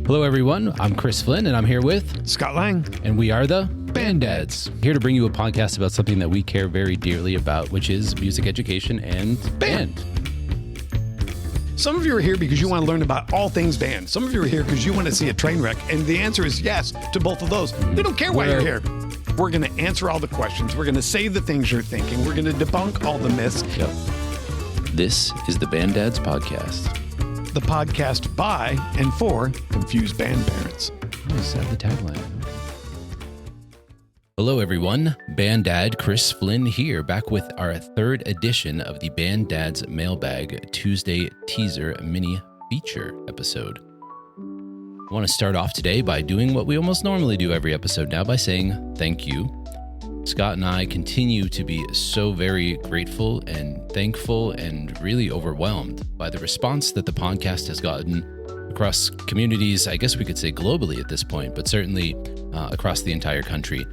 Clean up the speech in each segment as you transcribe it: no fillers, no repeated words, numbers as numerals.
Hello, everyone. I'm Chris Flynn, and I'm here with Scott Lang. And we are the Band Dads, here to bring you a podcast about something that we care very dearly about, which is music education and band. Some of you are here because you want to learn about all things band. Some of you are here because you want to see a train wreck, and the answer is yes to both of those. We don't care why you're here. We're going to answer all the questions. We're going to say the things you're thinking. We're going to debunk all the myths. Yep. This is the Band Dads Podcast. The podcast by and for confused band parents. Is that the tagline? Hello, everyone. Band Dad Chris Flynn here, back with our third edition of the Band Dads Mailbag Tuesday teaser mini feature episode. I want to start off today by doing what we almost normally do every episode now by saying thank you. Scott and I continue to be so very grateful and thankful and really overwhelmed by the response that the podcast has gotten across communities, I guess we could say globally at this point, but certainly across the entire country.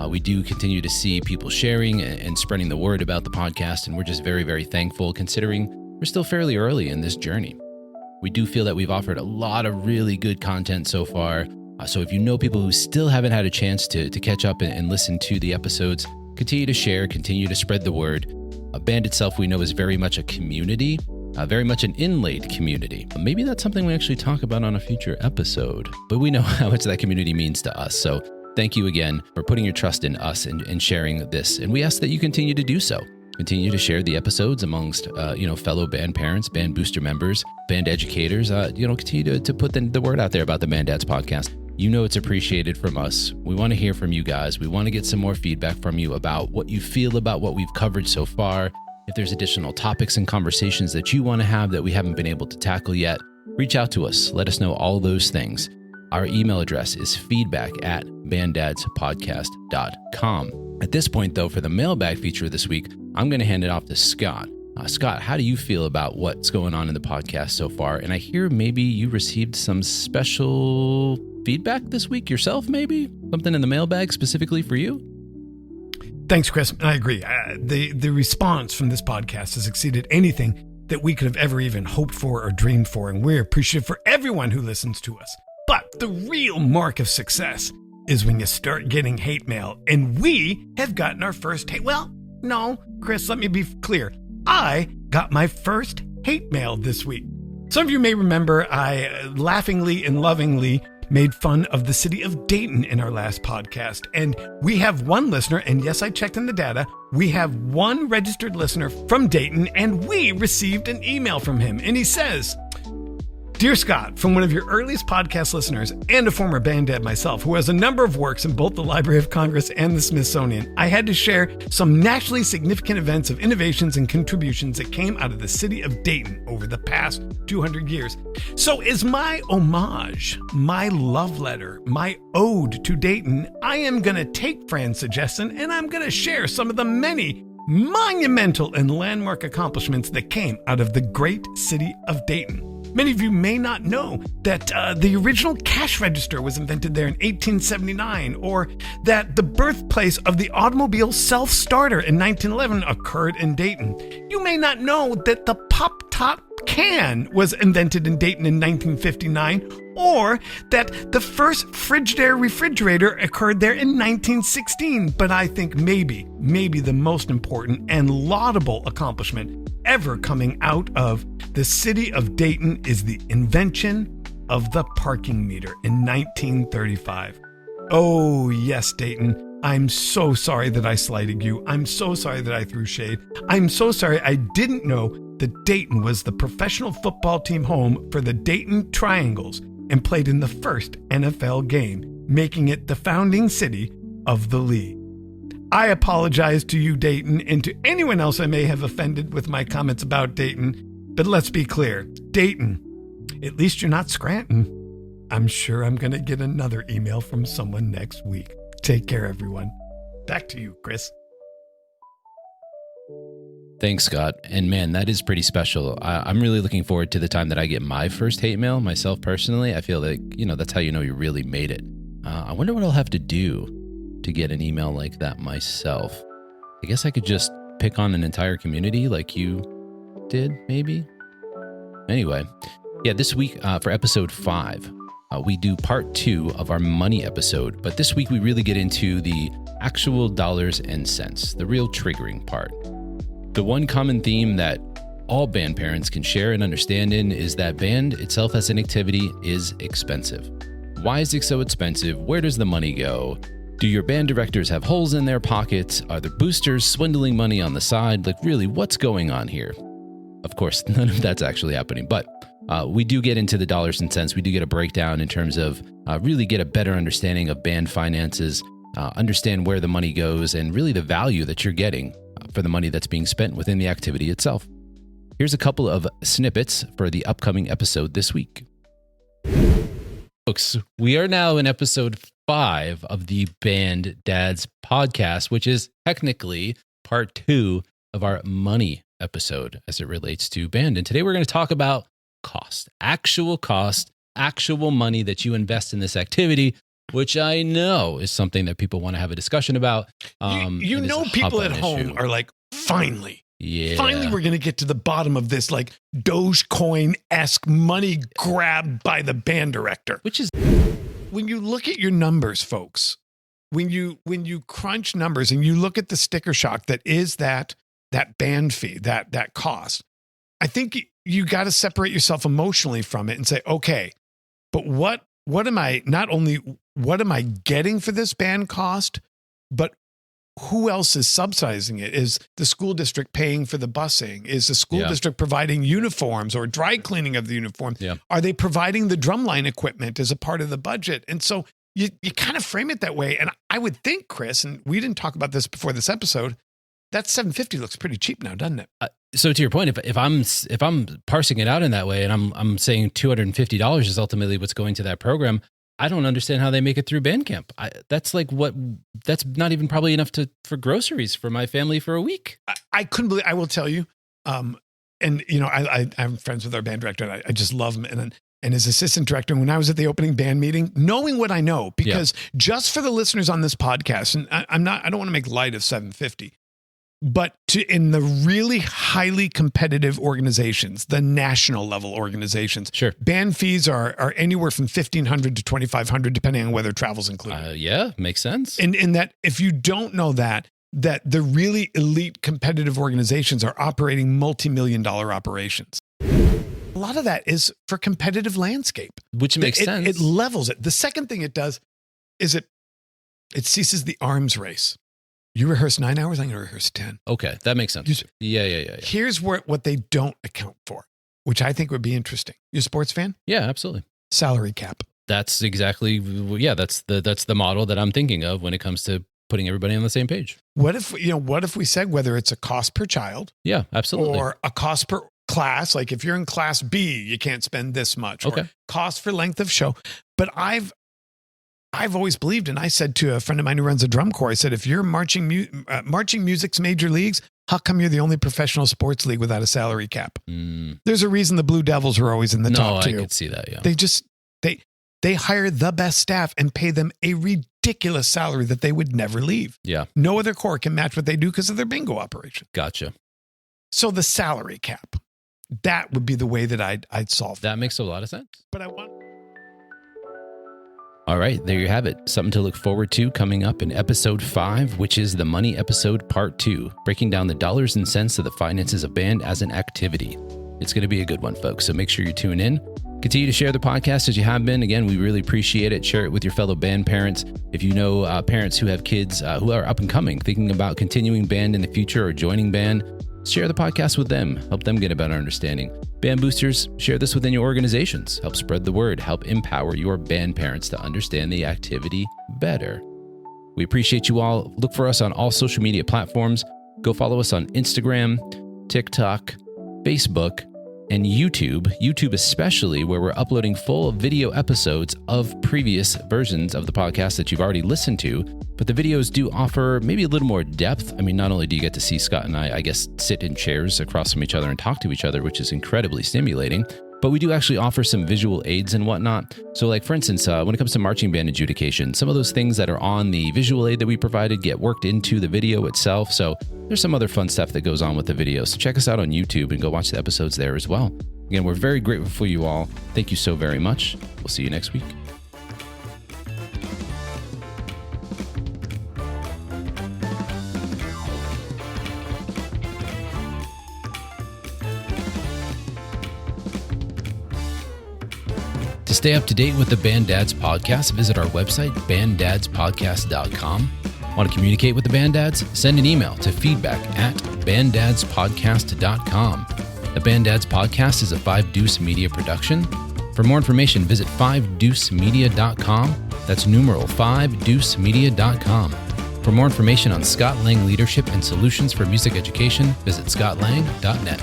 We do continue to see people sharing and spreading the word about the podcast, and we're just very, very thankful considering we're still fairly early in this journey. We do feel that we've offered a lot of really good content so far. So if you know people who still haven't had a chance to catch up and listen to the episodes, continue to share, continue to spread the word. Band itself, we know, is very much a community, very much an inlaid community. Maybe that's something we actually talk about on a future episode, but we know how much that community means to us. So thank you again for putting your trust in us and sharing this. And we ask that you continue to do so. Continue to share the episodes amongst, fellow band parents, band booster members, band educators. Continue to put the word out there about the Band Dads podcast. You know it's appreciated from us. We want to hear from you guys. We want to get some more feedback from you about what you feel about what we've covered so far. If there's additional topics and conversations that you want to have that we haven't been able to tackle yet, reach out to us. Let us know all those things. Our email address is feedback@banddadspodcast.com. At this point, though, for the mailbag feature this week, I'm going to hand it off to Scott. Scott, how do you feel about what's going on in the podcast so far? And I hear maybe you received some special feedback this week yourself, maybe? Something in the mailbag specifically for you? Thanks, Chris. I agree. The response from this podcast has exceeded anything that we could have ever even hoped for or dreamed for, and we're appreciative for everyone who listens to us. But the real mark of success is when you start getting hate mail, and we have gotten our first hate. Well, no, Chris, let me be clear. I got my first hate mail this week. Some of you may remember I laughingly and lovingly made fun of the city of Dayton in our last podcast. And we have one listener, and yes, I checked in the data. We have one registered listener from Dayton, and we received an email from him. And he says, "Dear Scott, from one of your earliest podcast listeners and a former band dad myself who has a number of works in both the Library of Congress and the Smithsonian, I had to share some nationally significant events of innovations and contributions that came out of the city of Dayton over the past 200 years. So as my homage, my love letter, my ode to Dayton, I am going to take Fran's suggestion and I'm going to share some of the many monumental and landmark accomplishments that came out of the great city of Dayton. Many of you may not know that the original cash register was invented there in 1879, or that the birthplace of the automobile self-starter in 1911 occurred in Dayton. You may not know that the pop-top can was invented in Dayton in 1959, or that the first Frigidaire refrigerator occurred there in 1916. But I think maybe the most important and laudable accomplishment ever coming out of the city of Dayton is the invention of the parking meter in 1935. Oh, yes, Dayton. I'm so sorry that I slighted you. I'm so sorry that I threw shade. I'm so sorry I didn't know that Dayton was the professional football team home for the Dayton Triangles and played in the first NFL game, making it the founding city of the league. I apologize to you, Dayton, and to anyone else I may have offended with my comments about Dayton. But let's be clear, Dayton, at least you're not Scranton. I'm sure I'm going to get another email from someone next week. Take care, everyone. Back to you, Chris. Thanks, Scott. And man, that is pretty special. I'm really looking forward to the time that I get my first hate mail myself personally. I feel like, that's how you know you really made it. I wonder what I'll have to do to get an email like that myself. I guess I could just pick on an entire community like you did, maybe? Anyway, yeah, this week for episode 5, we do part 2 of our money episode. But this week, we really get into the actual dollars and cents, the real triggering part. The one common theme that all band parents can share and understand in is that band itself as an activity is expensive. Why is it so expensive? Where does the money go? Do your band directors have holes in their pockets? Are the boosters swindling money on the side? Like, really, what's going on here? Of course, none of that's actually happening, but we do get into the dollars and cents. We do get a breakdown in terms of really get a better understanding of band finances, understand where the money goes, and really the value that you're getting for the money that's being spent within the activity itself. Here's a couple of snippets for the upcoming episode this week. Folks, we are now in episode 5 of the Band Dads podcast, which is technically part 2 of our money episode as it relates to band. And today we're going to talk about cost, actual money that you invest in this activity, which I know is something that people want to have a discussion about. You know, people at home are like, finally, we're going to get to the bottom of this like Dogecoin-esque money grab by the band director. Which is, when you look at your numbers, folks, when you crunch numbers and you look at the sticker shock that is that band fee, that cost, I think you got to separate yourself emotionally from it and say, okay, but what am I, not only what am I getting for this band cost, but who else is subsidizing it? Is the school district paying for the busing? Is the school district providing uniforms or dry cleaning of the uniforms? Yeah. Are they providing the drumline equipment as a part of the budget? And so you kind of frame it that way. And I would think, Chris, and we didn't talk about this before this episode, that $750 looks pretty cheap now, doesn't it? So to your point, if I'm parsing it out in that way, and I'm saying $250 is ultimately what's going to that program, I don't understand how they make it through Bandcamp. That's not even probably enough for groceries for my family for a week. I couldn't believe. I will tell you, and you know, I'm friends with our band director, and I just love him. And his assistant director, when I was at the opening band meeting, knowing what I know, because just for the listeners on this podcast, and I don't want to make light of $750. But in the really highly competitive organizations, the national level organizations, sure, band fees are anywhere from $1,500 to $2,500, depending on whether travel's included. Yeah, makes sense. And that if you don't know that the really elite competitive organizations are operating multi-million-dollar operations. A lot of that is for competitive landscape, which makes sense. It levels it. The second thing it does is it ceases the arms race. You rehearse 9 hours, I'm going to rehearse 10. Okay, that makes sense. Yeah. Here's what they don't account for, which I think would be interesting. You a sports fan? Yeah, absolutely. Salary cap. That's exactly, that's the model that I'm thinking of when it comes to putting everybody on the same page. What if we said whether it's a cost per child? Yeah, absolutely. Or a cost per class, like if you're in class B, you can't spend this much. Okay. Or cost for length of show. But I've always believed, and I said to a friend of mine who runs a drum corps, I said, if you're marching music's major leagues, how come you're the only professional sports league without a salary cap? There's a reason the Blue Devils are always in the top 2. I could see that, yeah. They hire the best staff and pay them a ridiculous salary that they would never leave. Yeah. No other corps can match what they do because of their bingo operation. Gotcha. So the salary cap, that would be the way that I'd solve that. Makes a lot of sense. But I want... All right, there you have it. Something to look forward to coming up in episode 5, which is the money episode part 2, breaking down the dollars and cents of the finances of band as an activity. It's going to be a good one, folks, so make sure you tune in. Continue to share the podcast as you have been. Again, we really appreciate it. Share it with your fellow band parents. If you know parents who have kids who are up and coming, thinking about continuing band in the future or joining band, share the podcast with them. Help them get a better understanding. Band boosters, share this within your organizations. Help spread the word. Help empower your band parents to understand the activity better. We appreciate you all. Look for us on all social media platforms. Go follow us on Instagram, TikTok, Facebook, and YouTube especially, where we're uploading full video episodes of previous versions of the podcast that you've already listened to. But the videos do offer maybe a little more depth. I mean, not only do you get to see Scott and I guess, sit in chairs across from each other and talk to each other, which is incredibly stimulating, but we do actually offer some visual aids and whatnot. So like, for instance, when it comes to marching band adjudication, some of those things that are on the visual aid that we provided get worked into the video itself. So there's some other fun stuff that goes on with the video. So check us out on YouTube and go watch the episodes there as well. Again, we're very grateful for you all. Thank you so very much. We'll see you next week. To stay up to date with the Band Dads podcast, visit our website, banddadspodcast.com. Want to communicate with the Band Dads? Send an email to feedback@banddadspodcast.com. The Band Dads podcast is a 5 Deuce Media production. For more information, visit 5deucemedia.com. That's numeral 5deucemedia.com. For more information on Scott Lang leadership and solutions for music education, visit scottlang.net.